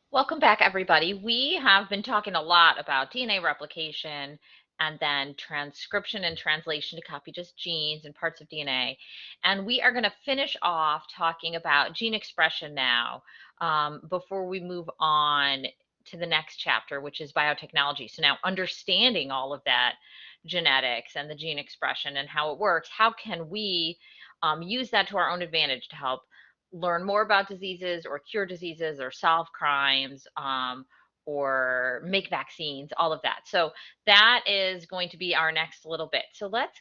Welcome back, everybody. We have been talking a lot about DNA replication and then transcription and translation to copy just genes and parts of DNA. And we are going to finish off talking about gene expression now before we move on to the next chapter, which is biotechnology. So now understanding all of that genetics and the gene expression and how it works, how can we use that to our own advantage to help learn more about diseases or cure diseases or solve crimes or make vaccines, all of that. So that is going to be our next little bit. So let's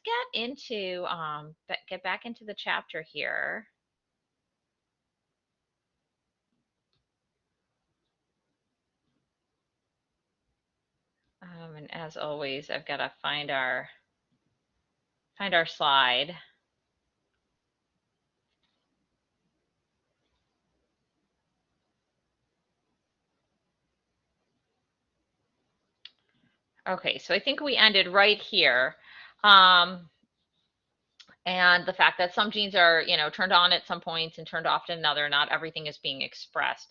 get back into the chapter here. And as always, I've got to find our slide. Okay, so I think we ended right here. And the fact that some genes are, turned on at some points and turned off at another, not everything is being expressed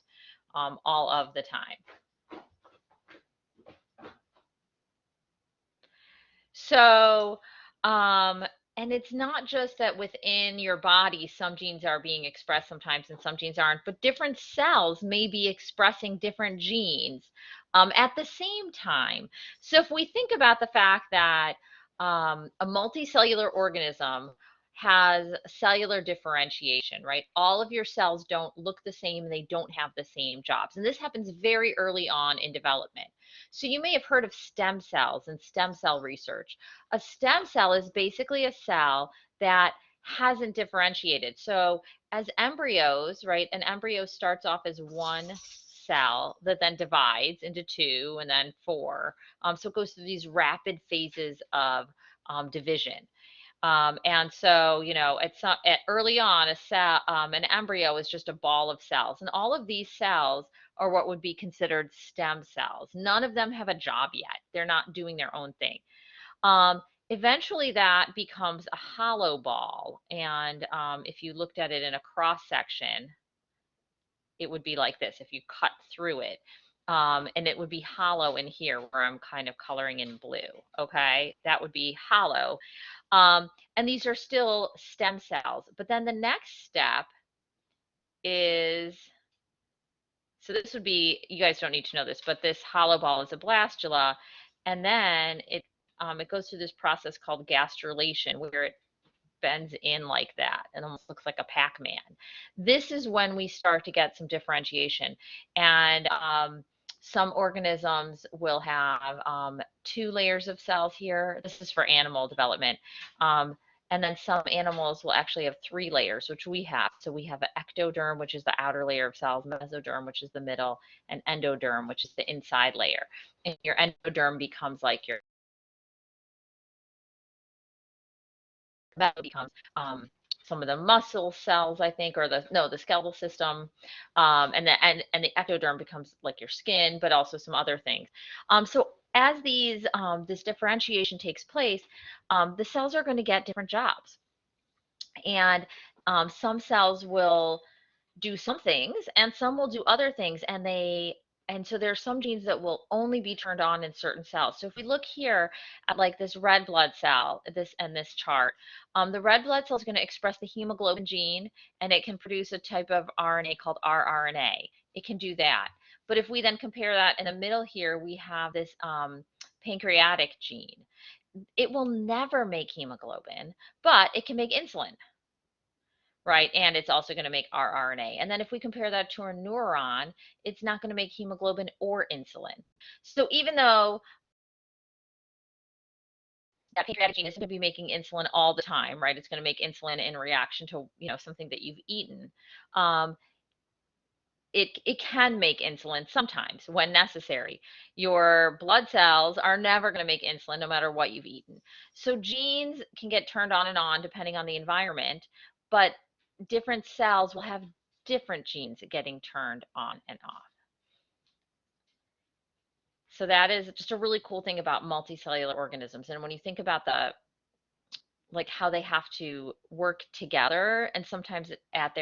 all of the time. So, and it's not just that within your body, some genes are being expressed sometimes and some genes aren't, but different cells may be expressing different genes at the same time. So, if we think about the fact that a multicellular organism has cellular differentiation, right? All of your cells don't look the same and they don't have the same jobs. And this happens very early on in development. So you may have heard of stem cells and stem cell research. A stem cell is basically a cell that hasn't differentiated. So as embryos, right, an embryo starts off as one cell that then divides into two and then four. So it goes through these rapid phases of division. And so, early on, an embryo is just a ball of cells, and all of these cells are what would be considered stem cells. None of them have a job yet; they're not doing their own thing. Eventually, that becomes a hollow ball, and if you looked at it in a cross section, it would be like this if you cut through it. And it would be hollow in here where I'm kind of coloring in blue. Okay, that would be hollow. And these are still stem cells. But then the next step is, so this would be, you guys don't need to know this, but this hollow ball is a blastula. And then it goes through this process called gastrulation where it bends in like that and almost looks like a Pac-Man. This is when we start to get some differentiation. And some organisms will have two layers of cells here. This is for animal development. Um, and then some animals will actually have three layers, which we have. So we have an ectoderm, which is the outer layer of cells, mesoderm, which is the middle, and endoderm, which is the inside layer. And your endoderm becomes like your that becomes some of the muscle cells, I think, or the skeletal system, and the ectoderm becomes like your skin, but also some other things. So as this differentiation takes place, the cells are going to get different jobs, and some cells will do some things and some will do other things, and so there are some genes that will only be turned on in certain cells. So if we look here at like this red blood cell, this chart, the red blood cell is going to express the hemoglobin gene, and it can produce a type of RNA called rRNA. It can do that. But if we then compare that in the middle here, we have this pancreatic gene. It will never make hemoglobin, but it can make insulin, right? And it's also going to make rRNA. And then if we compare that to a neuron, it's not going to make hemoglobin or insulin. So even though that pancreatic gene isn't going to be making insulin all the time, right? It's going to make insulin in reaction to, something that you've eaten. Um, it can make insulin sometimes when necessary. Your blood cells are never going to make insulin no matter what you've eaten. So genes can get turned on and on depending on the environment, but different cells will have different genes getting turned on and off. So that is just a really cool thing about multicellular organisms. And when you think about how they have to work together and sometimes at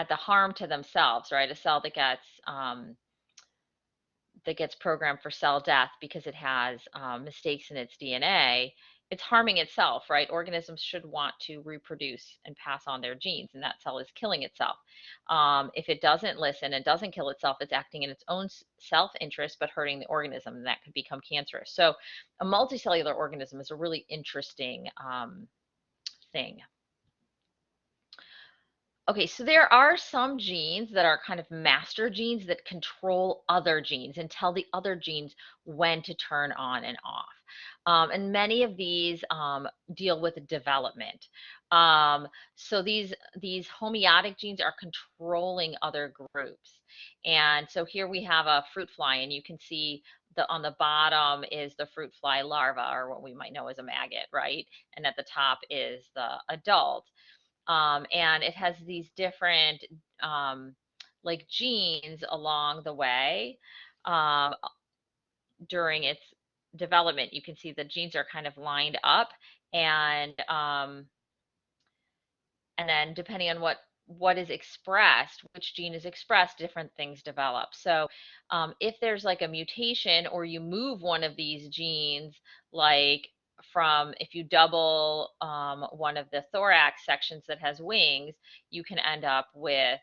the harm to themselves, right? A cell that gets that gets programmed for cell death because it has mistakes in its DNA, it's harming itself, right? Organisms should want to reproduce and pass on their genes, and that cell is killing itself. If it doesn't listen and doesn't kill itself, it's acting in its own self-interest, but hurting the organism, and that could become cancerous. So a multicellular organism is a really interesting thing. Okay, so there are some genes that are kind of master genes that control other genes and tell the other genes when to turn on and off. And many of these deal with development. So these homeotic genes are controlling other groups. And so here we have a fruit fly, and you can see on the bottom is the fruit fly larva, or what we might know as a maggot, right? And at the top is the adult. And it has these different like genes along the way um, during its development. You can see the genes are kind of lined up, and and then depending on what is expressed, which gene is expressed, different things develop. So if there's like a mutation, or you move one of these genes, like from if you double one of the thorax sections that has wings, you can end up with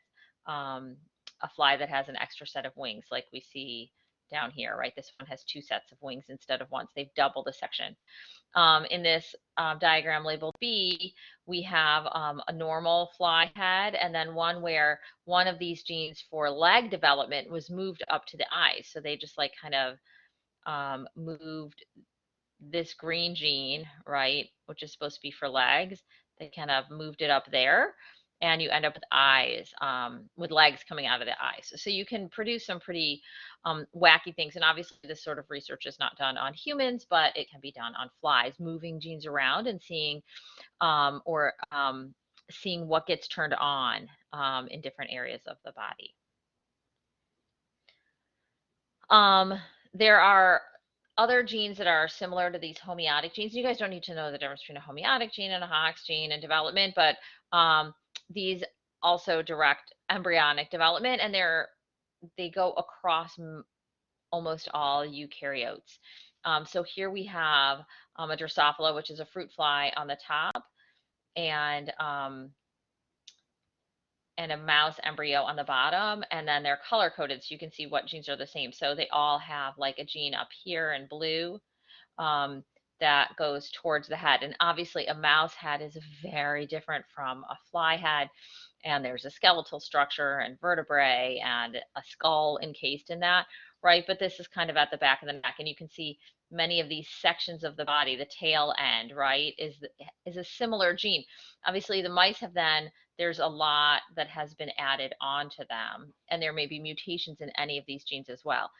um, a fly that has an extra set of wings, like we see down here, right? This one has two sets of wings instead of one. So they've doubled the section. In this diagram labeled B, we have a normal fly head, and then one where one of these genes for leg development was moved up to the eyes. So they just like kind of moved this green gene, right, which is supposed to be for legs. They kind of moved it up there, and you end up with eyes, with legs coming out of the eyes. So you can produce some pretty wacky things. And obviously, this sort of research is not done on humans, but it can be done on flies, moving genes around and seeing or seeing what gets turned on in different areas of the body. There are other genes that are similar to these homeotic genes. You guys don't need to know the difference between a homeotic gene and a Hox gene in development, but these also direct embryonic development, and they go across almost all eukaryotes. So here we have a Drosophila, which is a fruit fly on the top, and a mouse embryo on the bottom, and then they're color coded so you can see what genes are the same. So they all have like a gene up here in blue um, that goes towards the head. And obviously, a mouse head is very different from a fly head. And there's a skeletal structure and vertebrae and a skull encased in that, right? But this is kind of at the back of the neck, and you can see many of these sections of the body. The tail end, right, is a similar gene. Obviously, the mice have then there's a lot that has been added onto them, and there may be mutations in any of these genes as well.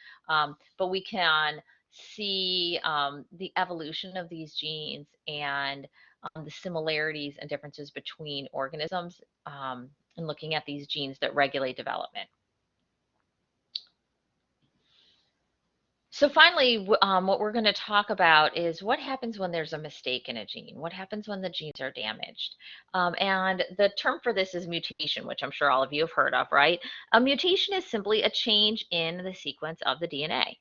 But we can see the evolution of these genes and the similarities and differences between organisms and looking at these genes that regulate development. So finally, what we're going to talk about is what happens when there's a mistake in a gene. What happens when the genes are damaged? And the term for this is mutation, which I'm sure all of you have heard of, right? A mutation is simply a change in the sequence of the DNA.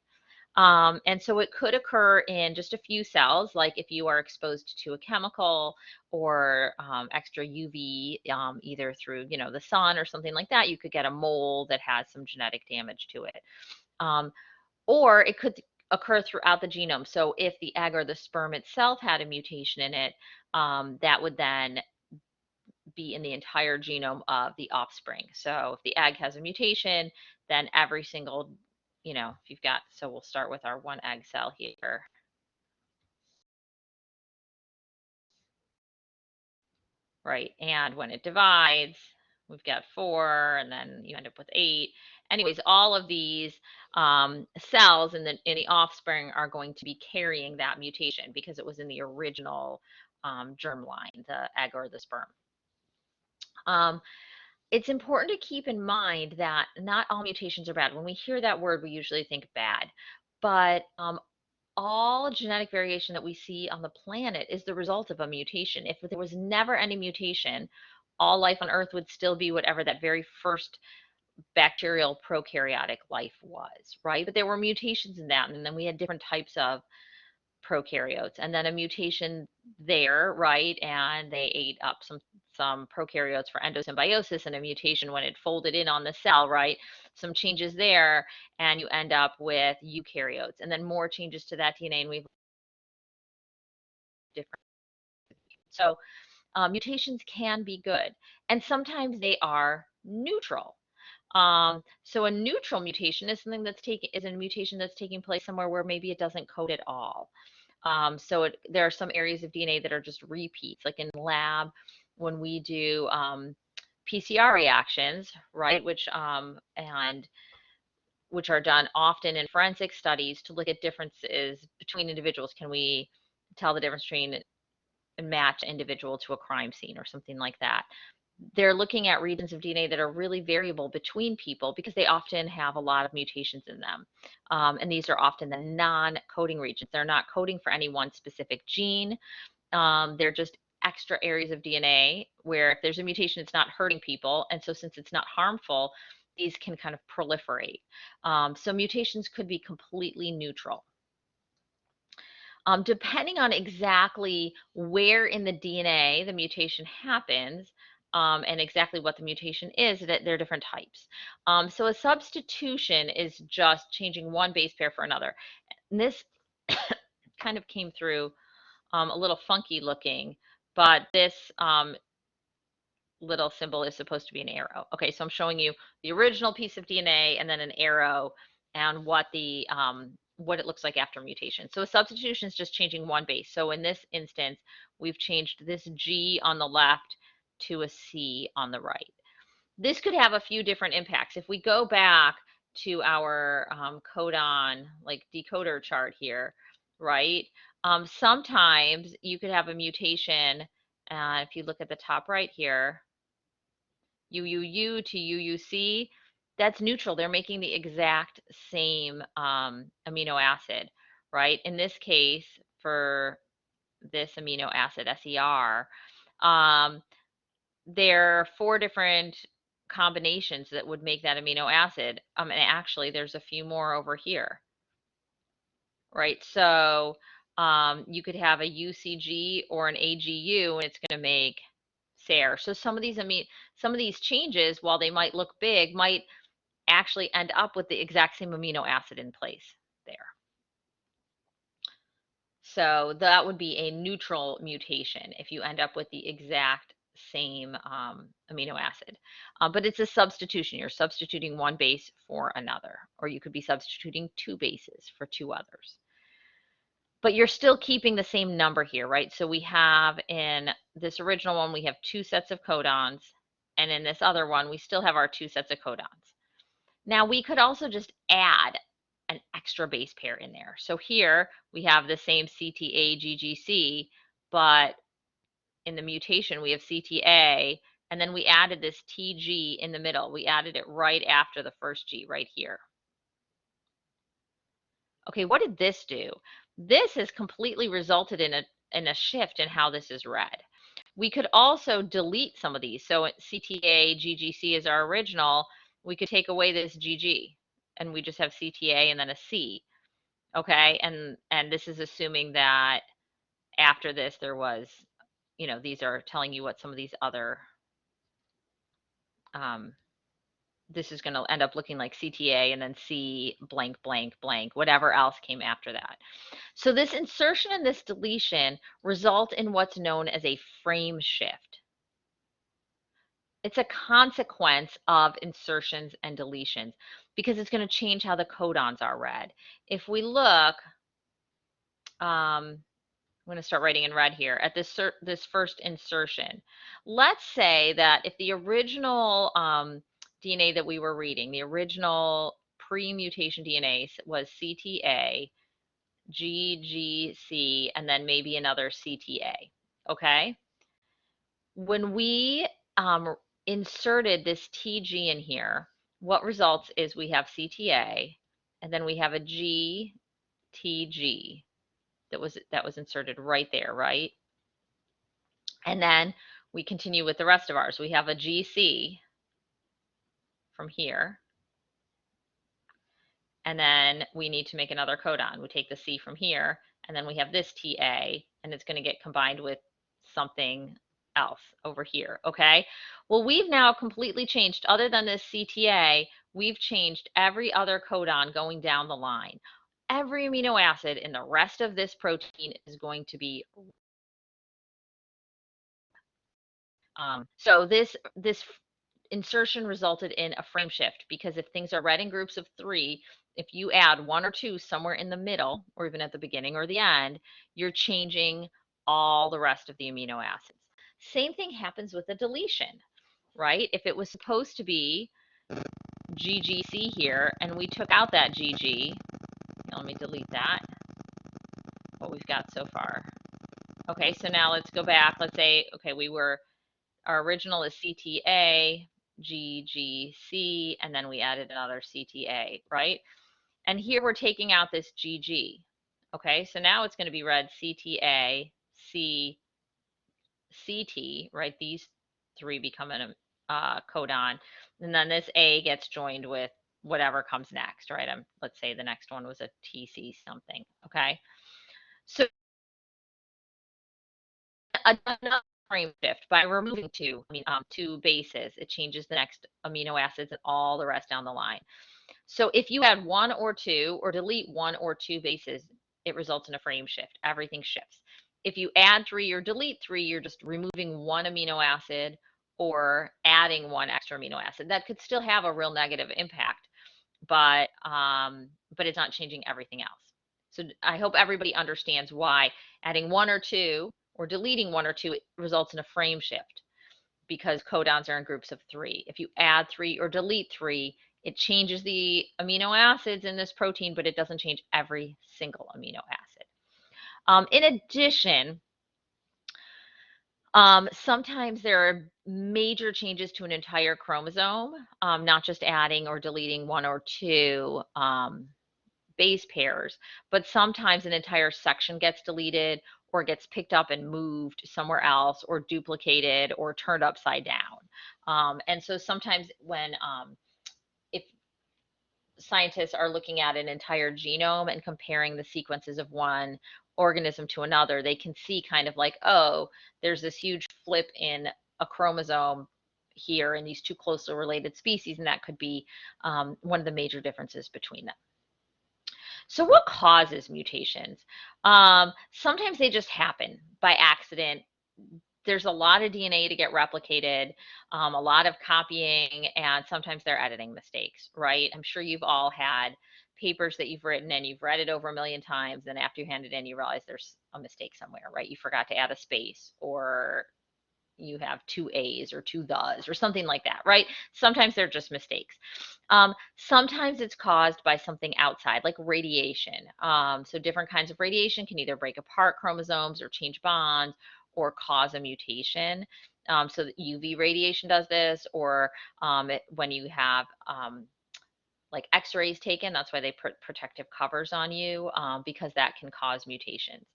And so it could occur in just a few cells, like if you are exposed to a chemical or extra UV, either through, the sun or something like that, you could get a mole that has some genetic damage to it. Or it could occur throughout the genome. So if the egg or the sperm itself had a mutation in it, that would then be in the entire genome of the offspring. So if the egg has a mutation, then every single, if you've got, so we'll start with our one egg cell here. Right, and when it divides, we've got 4, and then you end up with 8. Anyways, all of these cells in the offspring are going to be carrying that mutation because it was in the original germline, the egg or the sperm. It's important to keep in mind that not all mutations are bad. When we hear that word, we usually think bad, but all genetic variation that we see on the planet is the result of a mutation. If there was never any mutation, all life on Earth would still be whatever that very first bacterial prokaryotic life was, right? But there were mutations in that, and then we had different types of prokaryotes, and then a mutation there, right? And they ate up some prokaryotes for endosymbiosis, and a mutation when it folded in on the cell, right? Some changes there, and you end up with eukaryotes, and then more changes to that DNA, and we've different. So mutations can be good, and sometimes they are neutral. So a neutral mutation is something is a mutation that's taking place somewhere where maybe it doesn't code at all. There are some areas of DNA that are just repeats, like in lab when we do PCR reactions, right? Which are done often in forensic studies to look at differences between individuals. Can we tell the difference between and match individual to a crime scene or something like that? They're looking at regions of DNA that are really variable between people because they often have a lot of mutations in them. And these are often the non-coding regions. They're not coding for any one specific gene. They're just extra areas of DNA where if there's a mutation, it's not hurting people. And so since it's not harmful, these can kind of proliferate. So mutations could be completely neutral. Depending on exactly where in the DNA the mutation happens, and exactly what the mutation is, that there are different types. So a substitution is just changing one base pair for another. And this kind of came through a little funky looking, but this little symbol is supposed to be an arrow. Okay, so I'm showing you the original piece of DNA and then an arrow and what it looks like after mutation. So a substitution is just changing one base. So in this instance, we've changed this G on the left to a C on the right. This could have a few different impacts. If we go back to our codon, like decoder chart here, right? Sometimes you could have a mutation. If you look at the top right here, UUU to UUC, that's neutral. They're making the exact same amino acid, right? In this case, for this amino acid, SER, there are 4 different combinations that would make that amino acid. And actually, there's a few more over here, right? So you could have a UCG or an AGU, and it's going to make SER. So some of these changes, while they might look big, might actually end up with the exact same amino acid in place there. So that would be a neutral mutation if you end up with the exact same amino acid. But it's a substitution. You're substituting one base for another, or you could be substituting 2 bases for 2 others. But you're still keeping the same number here, right? So we have in this original one, we have 2 sets of codons, and in this other one, we still have our 2 sets of codons. Now we could also just add an extra base pair in there. So here we have the same CTA-GGC, but in the mutation we have CTA, and then we added this TG in the middle. We added it right after the first G right here. Okay, what did this do? This has completely resulted in a shift in how this is read. We could also delete some of these. So CTA, GGC is our original. We could take away this GG, and we just have CTA and then a C. Okay, and this is assuming that after this there was, these are telling you what some of these other, this is going to end up looking like CTA and then C blank, blank, blank, whatever else came after that. So this insertion and this deletion result in what's known as a frame shift. It's a consequence of insertions and deletions because it's going to change how the codons are read. If we look, I'm going to start writing in red here at this first insertion. Let's say that if the original DNA that we were reading, the original pre-mutation DNA was CTA, GGC, and then maybe another CTA, okay? When we inserted this TG in here, what results is we have CTA, and then we have a GTG that was inserted right there, right? And then we continue with the rest of ours. We have a GC from here. And then we need to make another codon. We take the C from here, and then we have this TA, and it's going to get combined with something else over here, okay? Well, we've now completely changed, other than this CTA, we've changed every other codon going down the line. Every amino acid in the rest of this protein is going to be so this insertion resulted in a frame shift, because if things are read in groups of 3, if you add 1 or 2 somewhere in the middle, or even at the beginning or the end, you're changing all the rest of the amino acids. Same thing happens with a deletion, right? If it was supposed to be GGC here and we took out that GG, let me delete that, what we've got so far. Okay, so now let's go back. Let's say, okay, our original is CTA, GGC, and then we added another CTA, right? And here we're taking out this GG. Okay, so now it's going to be read CTA, CT, right? These 3 become a codon. And then this A gets joined with whatever comes next, right? Let's say the next one was a TC something, okay? So another frame shift by removing 2 bases, it changes the next amino acids and all the rest down the line. So if you add 1 or 2 or delete 1 or 2 bases, it results in a frame shift. Everything shifts. If you add 3 or delete 3, you're just removing 1 amino acid or adding 1 extra amino acid. That could still have a real negative impact, but it's not changing everything else. So I hope everybody understands why adding 1 or 2 or deleting 1 or 2 results in a frame shift, because codons are in groups of 3. If you add 3 or delete 3, it changes the amino acids in this protein, but it doesn't change every single amino acid. In addition, sometimes there are major changes to an entire chromosome, not just adding or deleting 1 or 2 base pairs, but sometimes an entire section gets deleted or gets picked up and moved somewhere else, or duplicated or turned upside down. And so sometimes when if scientists are looking at an entire genome and comparing the sequences of one organism to another, they can see kind of like, oh, there's this huge flip in a chromosome here in these 2 closely related species, and that could be one of the major differences between them. So what causes mutations? Sometimes they just happen by accident. There's a lot of DNA to get replicated, a lot of copying, and sometimes they're editing mistakes, right? I'm sure you've all had papers that you've written and you've read it over a million times, and after you hand it in, you realize there's a mistake somewhere, right? You forgot to add a space, or you have 2 A's or 2 thes or something like that, right? Sometimes they're just mistakes. Sometimes it's caused by something outside, like radiation. So different kinds of radiation can either break apart chromosomes or change bonds or cause a mutation. So UV radiation does this, or when you have like x-rays taken, that's why they put protective covers on you, because that can cause mutations.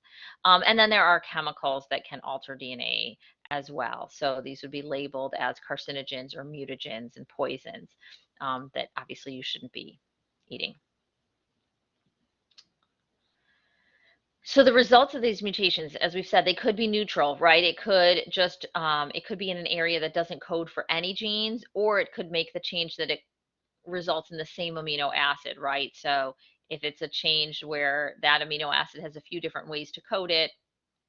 And then there are chemicals that can alter DNA as well. So these would be labeled as carcinogens or mutagens and poisons that obviously you shouldn't be eating. So the results of these mutations, as we've said, they could be neutral, right? It could just, it could be in an area that doesn't code for any genes, or it could make the change that it results in the same amino acid, right? So if it's a change where that amino acid has a few different ways to code it,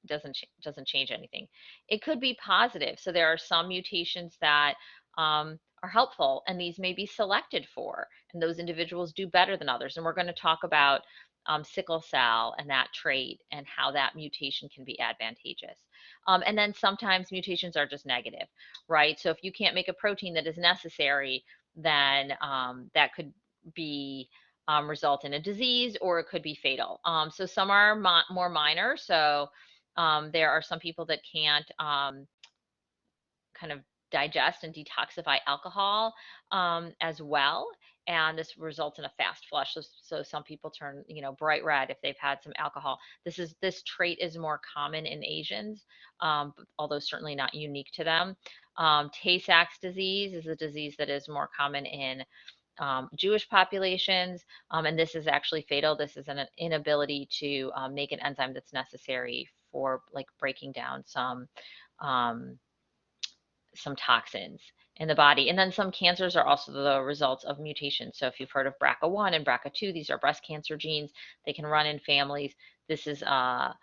doesn't change anything. It could be positive. So there are some mutations that are helpful, and these may be selected for, and those individuals do better than others. And we're going to talk about sickle cell and that trait and how that mutation can be advantageous. And then sometimes mutations are just negative, right? So if you can't make a protein that is necessary, then that could be result in a disease, or it could be fatal. So some are more minor. So there are some people that can't kind of digest and detoxify alcohol as well. and this results in a fast flush. So some people turn, bright red if they've had some alcohol. This trait is more common in Asians, although certainly not unique to them. Tay-Sachs disease is a disease that is more common in Jewish populations, and this is actually fatal. This is an inability to make an enzyme that's necessary for like breaking down um, some toxins in the body. And then some cancers are also the results of mutations. So if you've heard of BRCA1 and BRCA2, these are breast cancer genes. They can run in families. This is a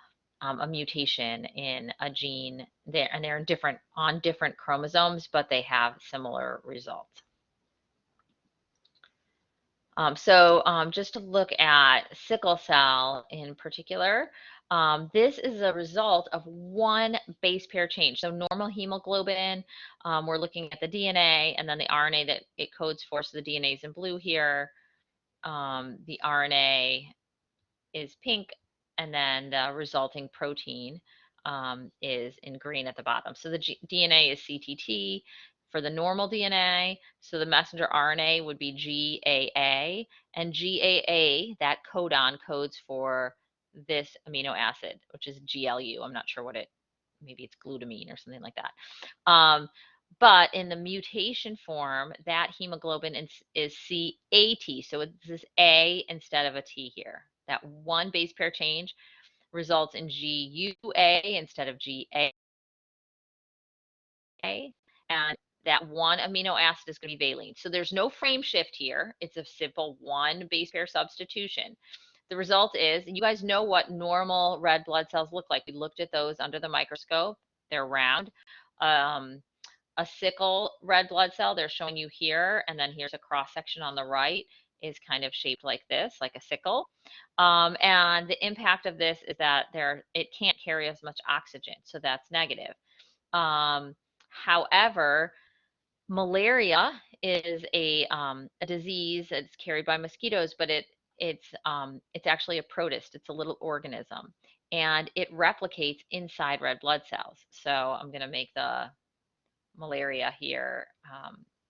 mutation in a gene there, and they're on different chromosomes, but they have similar results. Just to look at sickle cell in particular, this is a result of one base pair change. So normal hemoglobin, we're looking at the DNA and then the RNA that it codes for. So the DNA is in blue here. The RNA is pink, and then the resulting protein is in green at the bottom. So the DNA is CTT for the normal DNA. So the messenger RNA would be GAA, and GAA, that codon codes for this amino acid, which is GLU. I'm not sure maybe it's glutamine or something like that. But in the mutation form, that hemoglobin is CAT. So it's this A instead of a T here. That one base pair change results in GUA instead of GA. And that one amino acid is going to be valine. So there's no frame shift here. It's a simple one base pair substitution. The result is, you guys know what normal red blood cells look like. We looked at those under the microscope. They're round. A sickle red blood cell, they're showing you here, and then here's a cross section on the right, is kind of shaped like this, like a sickle. And the impact of this is that it can't carry as much oxygen, so that's negative. However, malaria is a disease that's carried by mosquitoes, but it's actually a protist. It's a little organism, and it replicates inside red blood cells. So I'm going to make the malaria here.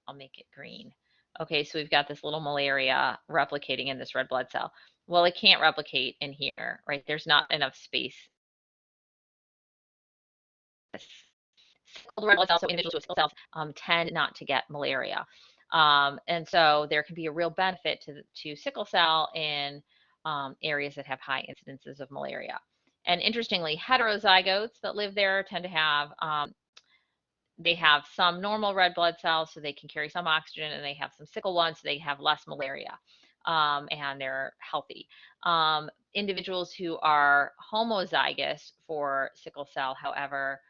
I'll make it green. Okay, so we've got this little malaria replicating in this red blood cell. Well, it can't replicate in here, right? There's not enough space. Sickle red blood cells, so individuals with sickle cells tend not to get malaria. And so there can be a real benefit to sickle cell in areas that have high incidences of malaria. And interestingly, heterozygotes that live there tend to have they have some normal red blood cells, so they can carry some oxygen, and they have some sickle ones, so they have less malaria, and they're healthy. Individuals who are homozygous for sickle cell, however,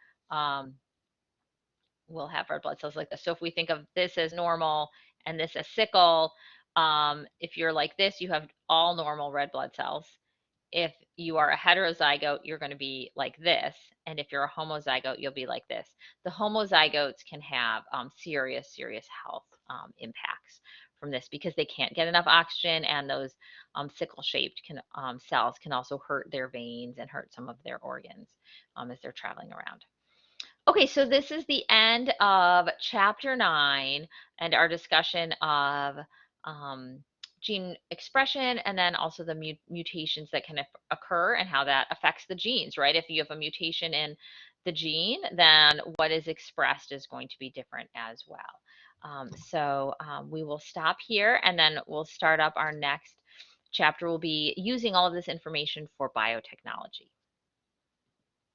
will have red blood cells like this. So if we think of this as normal and this as sickle, if you're like this, you have all normal red blood cells. If you are a heterozygote, you're going to be like this. And if you're a homozygote, you'll be like this. The homozygotes can have serious health impacts from this because they can't get enough oxygen, and those sickle-shaped cells can also hurt their veins and hurt some of their organs as they're traveling around. Okay, so this is the end of chapter 9 and our discussion of gene expression, and then also the mutations that can occur and how that affects the genes, right? If you have a mutation in the gene, then what is expressed is going to be different as well. We will stop here, and then we'll start up our next chapter. We'll be using all of this information for biotechnology.